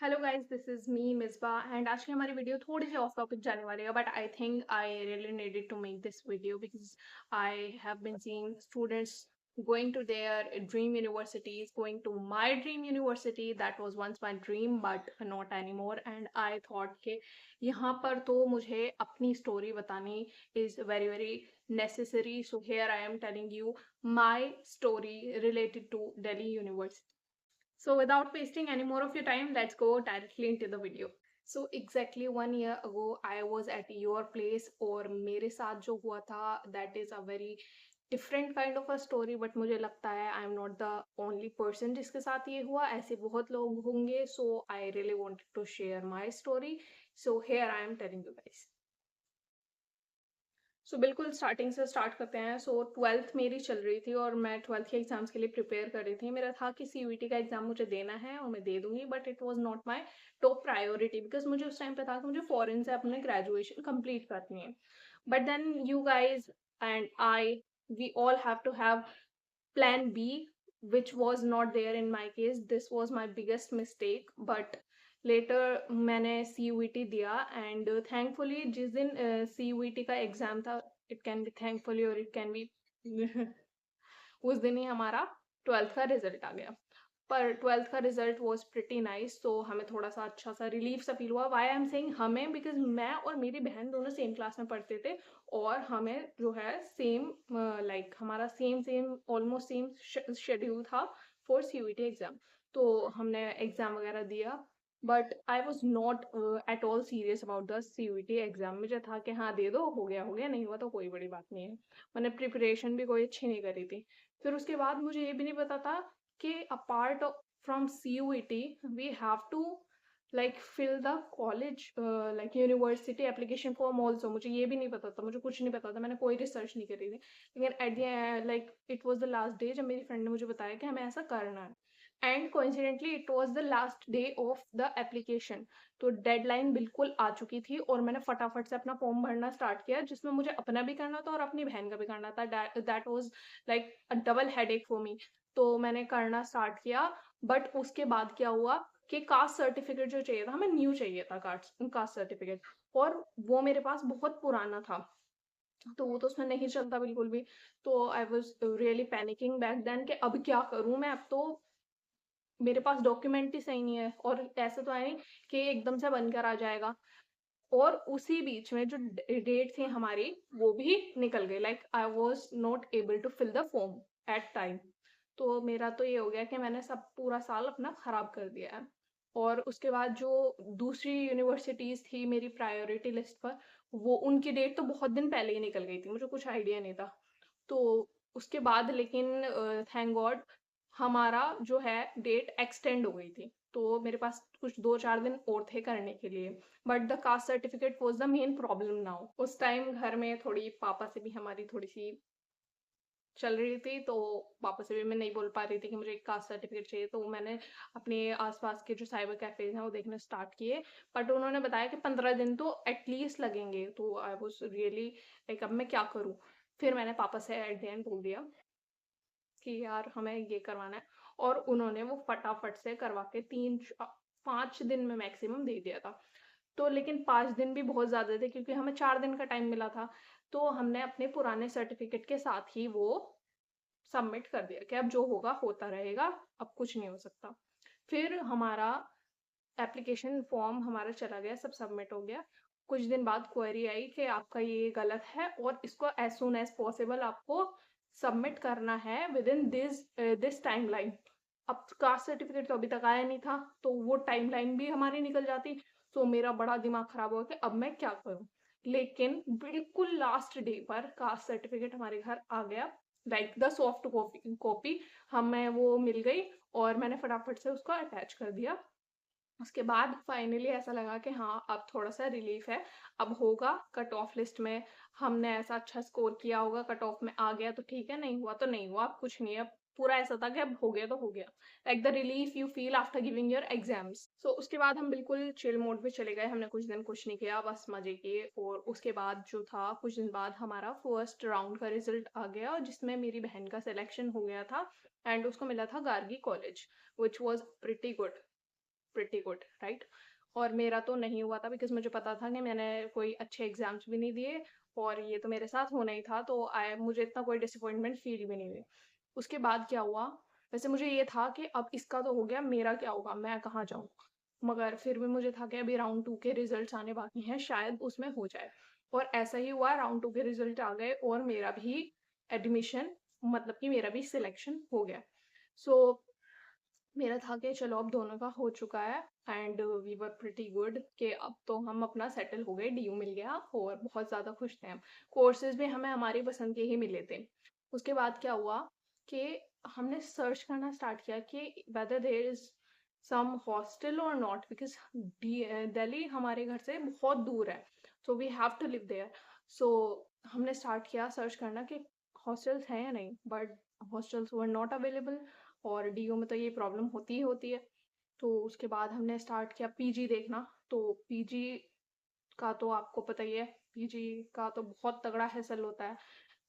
Hello guys, this is me Misbah and आज की हमारी वीडियो थोड़ी सी ऑफ टॉपिक जाने वाली है, but I think I really needed to make this video because I have been seeing students going to their dream universities, going to my dream university that was once my dream but not anymore. And I thought कि यहाँ पर तो मुझे अपनी story बतानी is very very necessary. So here I am telling you my story related to Delhi University. So without wasting any more of your time, let's go directly into the video. So exactly 1 year ago, I was at your place और मेरे साथ जो हुआ था that is a very different kind of a story, but मुझे लगता है I am not the only person जिसके साथ ये हुआ, ऐसे बहुत लोग होंगे. So I really wanted to share my story. So here I am telling you guys. बिल्कुल स्टार्टिंग से स्टार्ट करते हैं. ट्वेल्थ मेरी चल रही थी और मैं ट्वेल्थ के एग्जाम्स के लिए प्रिपेयर कर रही थी. मेरा था कि सीयूईटी का एग्जाम मुझे देना है और मैं दे दूंगी, but it was not my top priority because मुझे उस टाइम पे था कि मुझे फॉरेन से अपने ग्रेजुएशन कंप्लीट करनी है. But then you guys and I, we all have to have plan B, which was not there in my case. This was my biggest mistake. But later मैंने CUET दिया and thankfully जिस दिन CUET का exam था, it can be thankfully or it can be उस दिन ही हमारा twelfth का रिजल्ट आ गया. पर ट्वेल्थ का रिजल्ट वॉज प्रिटी नाइस, तो हमें थोड़ा सा अच्छा सा रिलीफ सा फील हुआ. वाई आई एम सेइंग हमें, बिकॉज मैं और मेरी बहन दोनों सेम क्लास में पढ़ते थे और हमें जो है सेम लाइक हमारा same same almost same schedule था फॉर सीयूईटी एग्जाम. तो हमने एग्जाम वगैरह दिया. But I was not at all serious about the CUET exam. मुझे था कि हाँ दे दो, हो गया, नहीं हुआ तो कोई बड़ी बात नहीं है. मैंने प्रिपरेशन भी कोई अच्छी नहीं करी थी. फिर उसके बाद मुझे ये भी नहीं पता था कि apart from CUET we have to like fill the college like university application form also. मुझे ये भी नहीं पता था, मुझे कुछ नहीं पता था, मैंने कोई रिसर्च नहीं करी थी. लेकिन at the like it was the last day जब मेरी फ्रेंड ने मुझे बताया कि हमें ऐसा करना है. And coincidentally it was the last day of the application. तो डेडलाइन बिल्कुल आ चुकी थी और मैंने फटाफट से अपना फॉर्म भरना स्टार्ट किया, जिसमें मुझे अपना भी करना था और अपनी बहन का भी करना था. That was like a double headache for me. तो मैंने करना स्टार्ट किया. बट उसके बाद क्या हुआ कि कास्ट सर्टिफिकेट जो चाहिए था, हमें न्यू चाहिए था कास्ट सर्टिफिकेट, और वो मेरे पास बहुत पुराना था, तो वो तो उसमें नहीं चलता बिल्कुल भी. तो I was really panicking back then कि अब क्या करूं मैं. अब तो मेरे पास डॉक्यूमेंट ही सही नहीं है और ऐसा तो है नहीं कि एकदम से बनकर आ जाएगा. और उसी बीच में जो डेट थी हमारी वो भी निकल गई. Like I was not able to fill the form at time. तो मेरा तो ये हो गया कि मैंने सब पूरा साल अपना खराब कर दिया है. और उसके बाद जो दूसरी यूनिवर्सिटीज थी मेरी प्रायोरिटी लिस्ट पर, वो उनकी डेट तो बहुत दिन पहले ही निकल गई थी, मुझे कुछ आइडिया नहीं था. तो उसके बाद लेकिन थैंक गॉड हमारा जो है डेट एक्सटेंड हो गई थी, तो मेरे पास कुछ 2-4 दिन और थे करने के लिए. But the caste certificate was the main problem now. उस टाइम घर में थोड़ी पापा से भी हमारी थोड़ी सी चल रही थी, तो पापा से भी मैं नहीं बोल पा रही थी कि मुझे एक कास्ट सर्टिफिकेट चाहिए. तो मैंने अपने आसपास के जो साइबर कैफेज हैं वो देखने स्टार्ट किए. बट उन्होंने बताया कि 15 दिन तो एटलीस्ट लगेंगे. तो आई वॉज रियली लाइक अब मैं क्या करूँ. फिर मैंने पापा से एट द एंड बोल दिया कि यार हमें ये करवाना है, और उन्होंने वो फटाफट से करवा के 5 दिन में मैक्सिमम दे दिया था. तो लेकिन 5 दिन भी बहुत ज़्यादा थे क्योंकि हमें 4 दिन का टाइम मिला था. तो हमने अपने पुराने सर्टिफिकेट के साथ ही वो सबमिट कर दिया कि अब जो होगा होता रहेगा, अब कुछ नहीं हो सकता. फिर हमारा एप्लीकेशन फॉर्म हमारा चला गया, सब सबमिट हो गया. कुछ दिन बाद क्वेरी आई कि आपका ये गलत है और इसको एज सुन एज पॉसिबल आपको सबमिट करना है विद इन दिस टाइमलाइन. अब कास्ट सर्टिफिकेट तो अभी तक आया नहीं था, तो वो टाइमलाइन भी हमारी निकल जाती. तो मेरा बड़ा दिमाग खराब हुआ कि अब मैं क्या करूं. लेकिन बिल्कुल लास्ट डे पर कास्ट सर्टिफिकेट हमारे घर आ गया, लाइक द सॉफ्ट कॉपी हमें वो मिल गई और मैंने फटाफट से उसको अटैच कर दिया. उसके बाद फाइनली ऐसा लगा कि हाँ अब थोड़ा सा रिलीफ है, अब होगा. कट ऑफ लिस्ट में हमने ऐसा अच्छा स्कोर किया होगा, कट ऑफ में आ गया तो ठीक है, नहीं हुआ तो नहीं हुआ, अब कुछ नहीं है. अब पूरा ऐसा था कि अब हो गया तो हो गया, like the relief you feel after giving your exams. So उसके बाद हम बिल्कुल चिल मोड पे चले गए. हमने कुछ दिन कुछ नहीं किया, बस मजे किए. और उसके बाद जो था कुछ दिन बाद हमारा फर्स्ट राउंड का रिजल्ट आ गया, जिसमें मेरी बहन का सिलेक्शन हो गया था एंड उसको मिला था Gargi college, which was pretty good. Pretty good, right? और मेरा तो नहीं हुआ था बिकॉज़ मुझे पता था कि मैंने कोई अच्छे एग्ज़ाम्स भी नहीं दिए और ये तो मेरे साथ होना ही था, तो मुझे इतना कोई डिसअपॉइंटमेंट फ़ील भी नहीं हुई। उसके बाद क्या हुआ, वैसे मुझे ये था कि अब इसका तो हो गया, मेरा क्या होगा? मैं कहाँ जाऊँ? मगर फिर भी मुझे था कि अभी राउंड 2 के रिज़ल्ट्स आने बाकी हैं, शायद उसमें हो जाए। और ऐसा ही हुआ, राउंड 2 के रिज़ल्ट आ गए और मेरा भी एडमिशन, मतलब कि मेरा भी सिलेक्शन हो गया। सो मेरा था कि चलो अब दोनों का हो चुका है and we were pretty good कि अब तो हम अपना सेटल हो गए, डीयू मिल गया और बहुत ज़्यादा खुश थे हम। कोर्सेज़ भी हमें हमारी पसंद के ही मिले थे। उसके बाद क्या हुआ कि हमने सर्च करना स्टार्ट किया कि whether there is some hostel और नॉट, बिकॉज़ दिल्ली हमारे घर से बहुत दूर है, so we have to live there. So हमने स्टार्ट किया सर्च करना कि हॉस्टल्स हैं या नहीं, but hostels were not available और डीयू में तो ये प्रॉब्लम होती ही होती है। तो उसके बाद हमने स्टार्ट किया पीजी देखना, तो पीजी का तो आपको पता ही है, पीजी का तो बहुत तगड़ा हैसल होता है।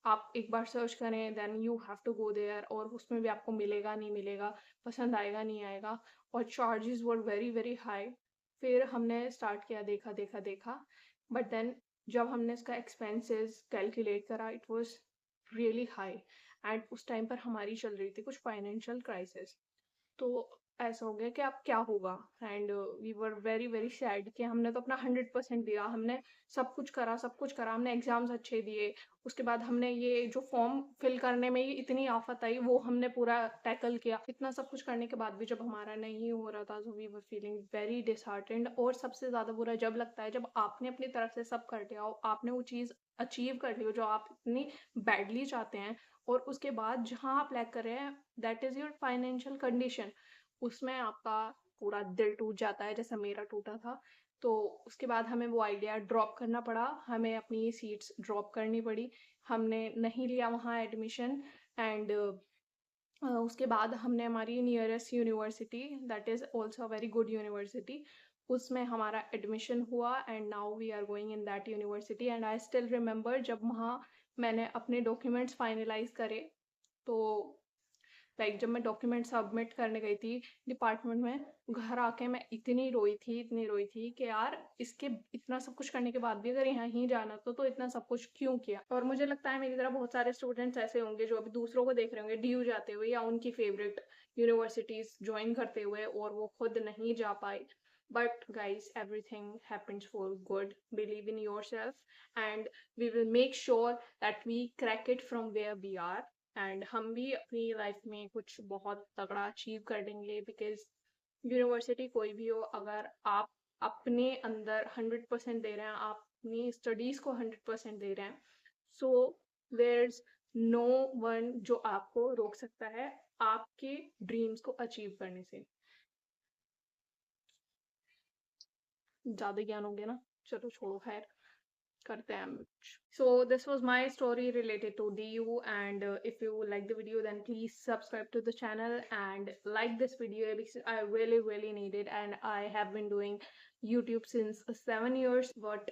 आप एक बार सर्च करें then you have to go there और उसमें भी आपको मिलेगा, नहीं मिलेगा, पसंद आएगा, नहीं आएगा और चार्जेस वर वेरी, वेरी हाई। फिर हमने स्टार्ट किया, देखा, देखा, देखा, बट देन जब हमने इसका एक्सपेंसेस कैलकुलेट करा it was really high and उस टाइम पर हमारी चल रही थी कुछ फाइनेंशियल क्राइसिस। तो ऐसा हो गया कि अब क्या होगा and we were very very sad कि हमने तो अपना 100% दिया, हमने सब कुछ करा, सब कुछ करा, हमने एग्जाम्स अच्छे दिए। उसके बाद हमने ये जो फॉर्म फिल करने में ही इतनी आफत आई, वो हमने पूरा टैकल किया। इतना सब कुछ करने के बाद भी जब हमारा नहीं हो रहा था, तो we were feeling very disheartened. और सबसे ज़्यादा बुरा जब लगता है जब आपने अपनी तरफ से सब कर दिया हो, आपने वो चीज़ अचीव कर ली हो जो आप इतनी बैडली चाहते हैं, और उसके बाद जहाँ आप लैग कर रहे हैं that is your financial condition, उसमें आपका पूरा दिल टूट जाता है जैसा मेरा टूटा था। तो उसके बाद हमें वो आइडिया ड्रॉप करना पड़ा, हमें अपनी सीट्स ड्रॉप करनी पड़ी, हमने नहीं लिया वहाँ एडमिशन एंड उसके बाद हमने हमारी nearest university that is also a very good university, उसमें हमारा एडमिशन हुआ and now we are going in that university and I still remember जब वहाँ मैंने अपने डॉक्यूमेंट्स फाइनलाइज करे, तो लाइक जब मैं डॉक्यूमेंट सबमिट करने गई थी डिपार्टमेंट में, घर आके मैं इतनी रोई थी कि यार इसके इतना सब कुछ करने के बाद भी अगर यहाँ ही जाना तो इतना सब कुछ क्यों किया। और मुझे लगता है मेरी तरह बहुत सारे स्टूडेंट्स ऐसे होंगे जो अभी दूसरों को देख रहे होंगे डीयू जाते हुए या उनकी फेवरेट यूनिवर्सिटीज ज्वाइन करते हुए और वो खुद नहीं जा पाए। But guys everything happens for good, believe in yourself and we will make sure that we crack it from where we are and हम भी अपनी लाइफ में कुछ बहुत तगड़ा अचीव कर लेंगे। बिकॉज यूनिवर्सिटी कोई भी हो, अगर आप अपने अंदर 100% दे रहे हैं, आप अपनी स्टडीज़ को 100% दे रहे हैं, सो देयर्स नो वन जो आपको रोक सकता है आपके ड्रीम्स को अचीव करने से। ज़्यादा ज्ञान हो गया ना, चलो छोड़ो, खैर करते हैं हम। So this was my story related to DU, and if you like the video then please subscribe to the channel and like this video because I really need it, and I have been doing YouTube since 7 years, but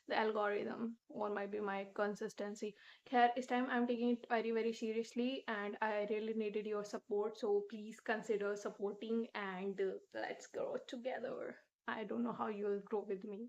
the algorithm or might be my consistency. Here this time I'm taking it very seriously and I really needed your support, so please consider supporting and let's grow together. I don't know how you'll grow with me.